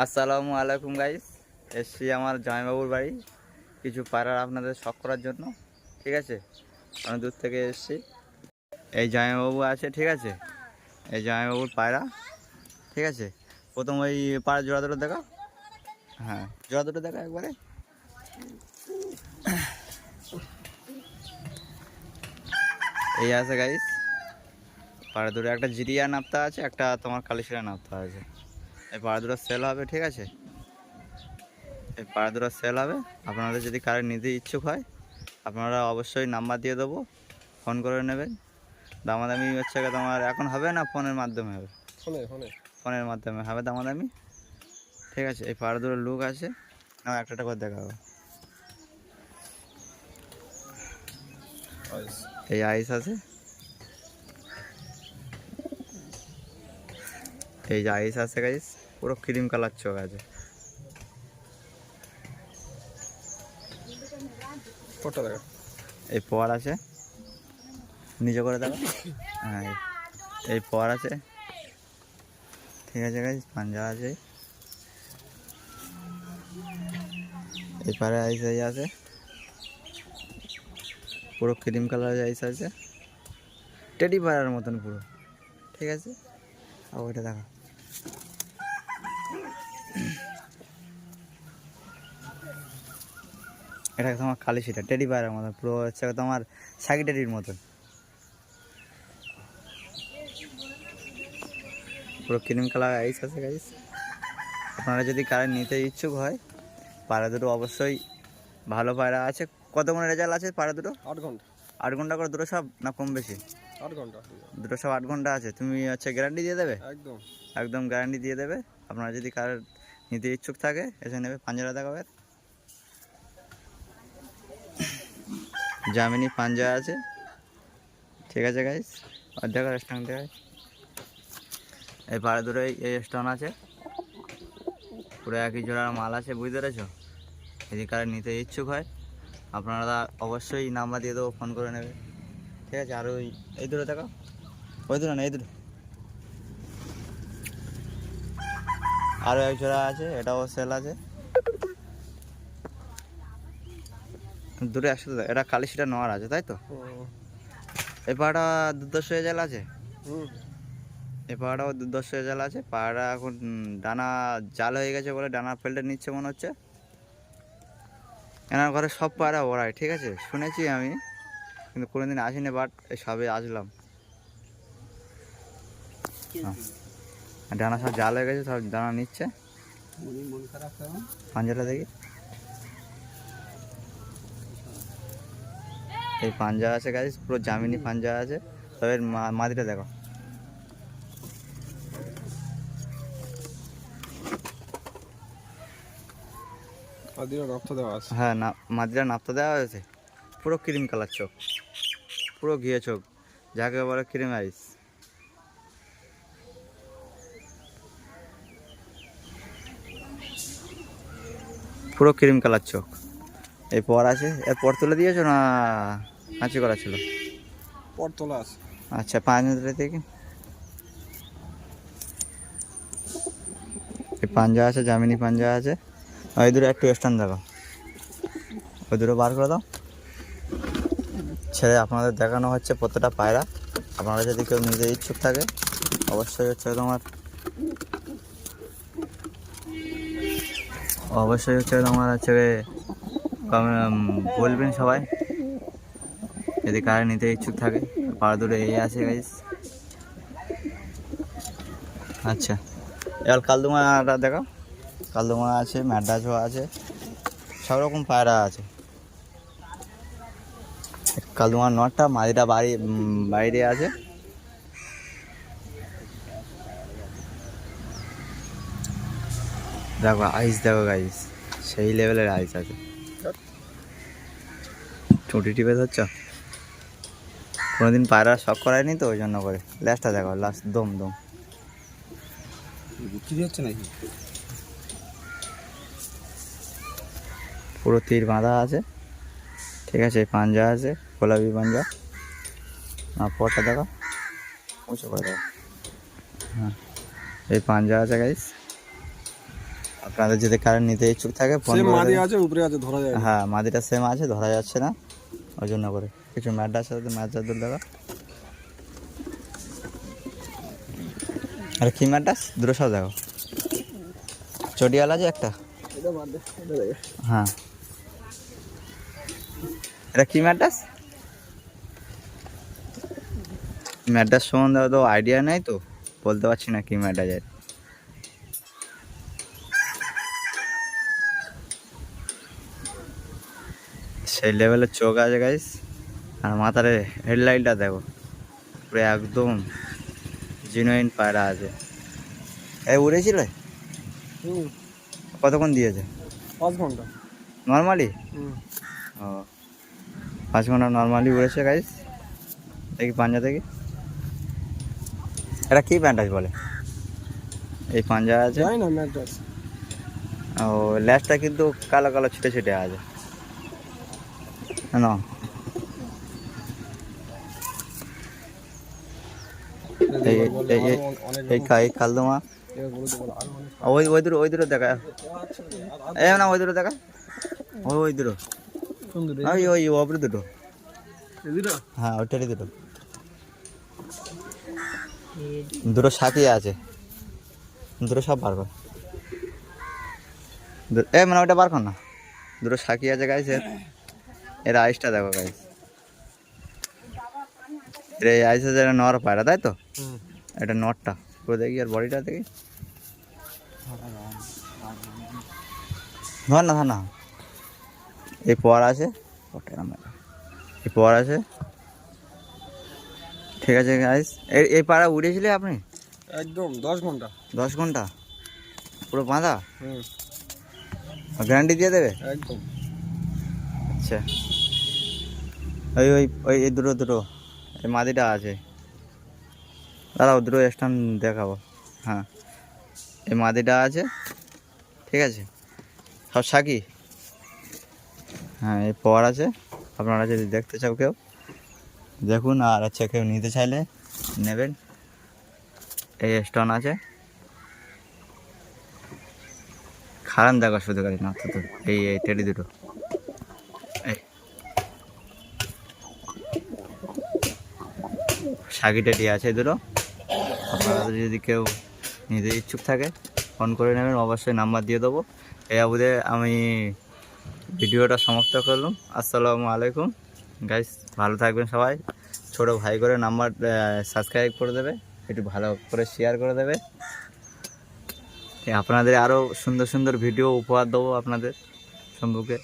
আসসালামু আলাইকুম গাইস। এসছি আমার জামাইবাবুর বাড়ি কিছু পায়রার আপনাদের শখ করার জন্য। ঠিক আছে, অনেক দূর থেকে এসছি। এই জামাইবাবু আছে, ঠিক আছে, এই জামাইবাবুর পায়রা। ঠিক আছে, প্রথম ওই পায়রা জোড়া দুটো দেখা। হ্যাঁ, জোড়া দুটো দেখা একবারে। এই আছে গাইস পায়রা দুটো, একটা জিরিয়া নাপতা আছে, একটা তোমার কালিশিরা নাপতা আছে। এই পায়রা দুটো সেল হবে। ঠিক আছে, এই পায়রা দুটো সেল হবে। আপনারা যদি কারো নিতে ইচ্ছুক হয় আপনারা অবশ্যই নাম্বার দিয়ে দেবো, ফোন করে নেবেন। দামাদামি হচ্ছে তোমার এখন হবে না, ফোনের মাধ্যমে হবে। ফোনের মাধ্যমে হবে দামাদামি। ঠিক আছে, এই পাড়া দুটো লুক আছে, আমার একটা করে দেখাবো। এই আইস আছে, এই যে আইস আছে গাইস, পুরো ক্রিম কালার চোখ আছে। এই পর আছে, নিচে করে দেখো। হ্যাঁ, এই পর আছে। ঠিক আছে গাইস, পাঞ্জা আছে, এই পারে আইস আছে, পুরো ক্রিম কালার আইস আছে, টেডি পাড়ার মতন পুরো। ঠিক আছে, আর ওইটা দেখো। এটা তোমার খালি সেটা টেডি পায়রার মতন পুরো হচ্ছে তোমার সাকি টেডির মতন, পুরো ক্রিম কালার আইস আছে গাইস। আপনারা যদি কারেন্ট নিতে ইচ্ছুক হয়, পায়রা দুটো অবশ্যই ভালো পায়রা আছে। কত কোনো রেজাল্ট আছে পায়রা দুটো? 8 ঘন্টা। 8 ঘন্টা করে দুটো সব, না কম বেশি? 8 ঘন্টা দুটো সব 8 ঘন্টা আছে। তুমি হচ্ছে গ্যারান্টি দিয়ে দেবে? একদম একদম গ্যারান্টি দিয়ে দেবে। আপনারা যদি কারেন্ট নিতে ইচ্ছুক থাকে এসে নেবে। পাঞ্জারা দেখাবে, জামিনি পাঞ্জা আছে। ঠিক আছে গাইস, আর দেখো স্টান দেখায়। এই পাড়া দুটোই এই স্টোন আছে, পুরো একই জোড়ার মাল আছে, বুঝতে পেরেছো? যদি কারেন্ট নিতে ইচ্ছুক হয় আপনারা অবশ্যই নাম্বার দিয়ে দেবো, ফোন করে নেবে। ঠিক আছে, আর ওই এই দুটো দেখো, ওই দুটো না, এই দুটো আরও এক জোড়া আছে, এটাও সেল আছে। দুটো একসাথে, এটা কালিশিটা নেওয়ার আছে, তাই তো? এই পাড়াটা দুর্দর্শ রেজাল্ট আছে, এই পাড়াটাও দুর্দর্শ রেজাল্ট আছে। পাড়াটা এখন ডানা জাল হয়ে গেছে বলে ডানা ফেলতে নিচ্ছে মনে হচ্ছে। এনার ঘরে সব পায়রা ওড়ায়, ঠিক আছে, শুনেছি আমি, কিন্তু কোনোদিন আসিনি, বাট এই সবে আসলাম। ডানা সব জাল হয়ে গেছে, সব ডানা নিচ্ছে। পাঞ্জাটা দেখি, এই পাঞ্জা আছে গাইস, পুরো জামিনি পাঞ্জা আছে। তবে মাদিটা দেখো, হ্যাঁ না, মাদিরা নাপতা দেওয়া হয়েছে। পুরো ক্রিম কালার চোখ, পুরো ঘিয়ে চোখ, যাকে বলে ক্রিম আইস। পুরো ক্রিম কালার চোখ। এই পর আছে, এর পর তুলে দিয়েছো না কাঁচি করা ছিল? পর তোলা আছে। আচ্ছা, 5 মিনিট থেকে এই পাঞ্জা আছে, জামিনি পাঞ্জা আছে। ওই দুটো একটু স্ট্যান্ড দেখো, ওই দুটো বার করে দাও। ছেড়ে আপনাদের দেখানো হচ্ছে প্রত্যেকটা পায়রা। আপনারা যদি কেউ নিতে ইচ্ছুক থাকে অবশ্যই হচ্ছে তোমার হচ্ছে বলবেন সবাই যদি কারে নিতে ইচ্ছুক থাকে। পাড়া দুটো এই আছে গাইস। আচ্ছা, এবার কালদুমাটা দেখো, কালদুমা আছে, ম্যাড্রাসও আছে, সব রকম পায়রা আছে। কালদুমার নটটা, মাদিটা বাইরে আছে। দেখো আইস, দেখো গাইস, সেই লেভেলের আইস আছে। চুটি টিপে ধরছ, কোনোদিন পায়রা শখ করায়নি তো ওই জন্য করে। ল্যাসটা দেখো, লাস্ট দম দম বিক্রি হচ্ছে নাকি? পুরো তীর বাঁধা আছে। ঠিক আছে, পাঞ্জা আছে, গোলাপি পাঞ্জা। পরটা দেখো, উঁচু করে দেখো। হ্যাঁ, এই পাঞ্জা আছে গাইস। আপনাদের যদি কারেন্ট নিতে ইচ্ছুক থাকে ফোন সেম করে মাদি দেবেন। আছে, উপরে আছে, ধরা যায় না। হ্যাঁ মাদিটা সেম আছে, ধরা যাচ্ছে না ওই জন্য করে। কিছু ম্যাডার সাথে ম্যাচ দূর দেখা। আর কি ম্যাডাস দূরে সব দেখো, চটিয়াল আছে একটা। এটা বাদ দে, এটা দেখে। হ্যাঁ এটা কি ম্যাডাস? ম্যাডাস সম্বন্ধে তো আইডিয়া নেই তো, বলতে পারছি না কি ম্যাডাস আছে। সেই লেভেলের চোখ আছে গাইস, আর মাথার হেডলাইটটা দেখো পুরো একদম জিনুইন পায়রা আছে। এই উড়েছিল? হুম, কতক্ষণ দিয়েছে? 5 ঘন্টা। নর্মালি? হুম, ও 5 ঘন্টা নর্মালি উড়েছে গাইস। দেখি পাঞ্জা দেখি, এটা কি প্যান্টাস বলে? এই পাঞ্জা আছে। যাই না ম্যাড্রাস। ও ল্যাসটা কিন্তু কালো কালো ছিটে ছিটে আছে না? এই এই এই এই কালদমা ওই দূরে দেখা, এই না ওই দূরে দেখা, ওই দূরে, ওই ওপরে দুটো। হ্যাঁ ওইটারই দুটো, দুটো সাথী আছে, দুটো সব বার কর। এ মানে ওইটা বার কর না, দুটো সাকি আছে গাইস। এর আইসটা দেখো গাইস, এর এই আইসে যেটা নর পায়রা তাই তো, এটা নটটা পুরো দেখি। আর বডিটা দেখি, ধর না ধর না। এই পর আছে, এই পর আছে, ঠিক আছে গাইস। এই পায়রা উড়েছিলে আপনি? একদম 10 ঘন্টা। 10 ঘন্টা পুরো বাঁধা? হুম, গ্যারান্টি দিয়ে দেবে? একদম। আচ্ছা ওই ওই ওই এই দুটো দুটো এই মাদিটা আছে, দাঁড়াও দুটো স্ট্যান্ড দেখাবো। হ্যাঁ এই মাদিটা আছে, ঠিক আছে, সব সাকি। হ্যাঁ এই পর আছে, আপনারা যদি দেখতে চাও কেউ দেখুন, আর আচ্ছা কেউ নিতে চাইলে নেবেন। এই স্টোন আছে, খারান দেখো শুধু গাড়ি না তো। এই এই টেডি দুটো, এই সাকি টেডি আছে দুটো। আপনারা যদি কেউ নিতে ইচ্ছুক থাকে ফোন করে নেবেন, অবশ্যই নাম্বার দিয়ে দেবো। এই আবুদে আমি ভিডিওটা সমাপ্ত করলাম। আসসালামু আলাইকুম গাইস, ভালো থাকবেন সবাই। ছোটো ভাই করে নাম্বার সাবস্ক্রাইব করে দেবে, একটু ভালো করে শেয়ার করে দেবে। আপনাদের আরও সুন্দর সুন্দর ভিডিও উপহার দেবো আপনাদের সম্পর্কে।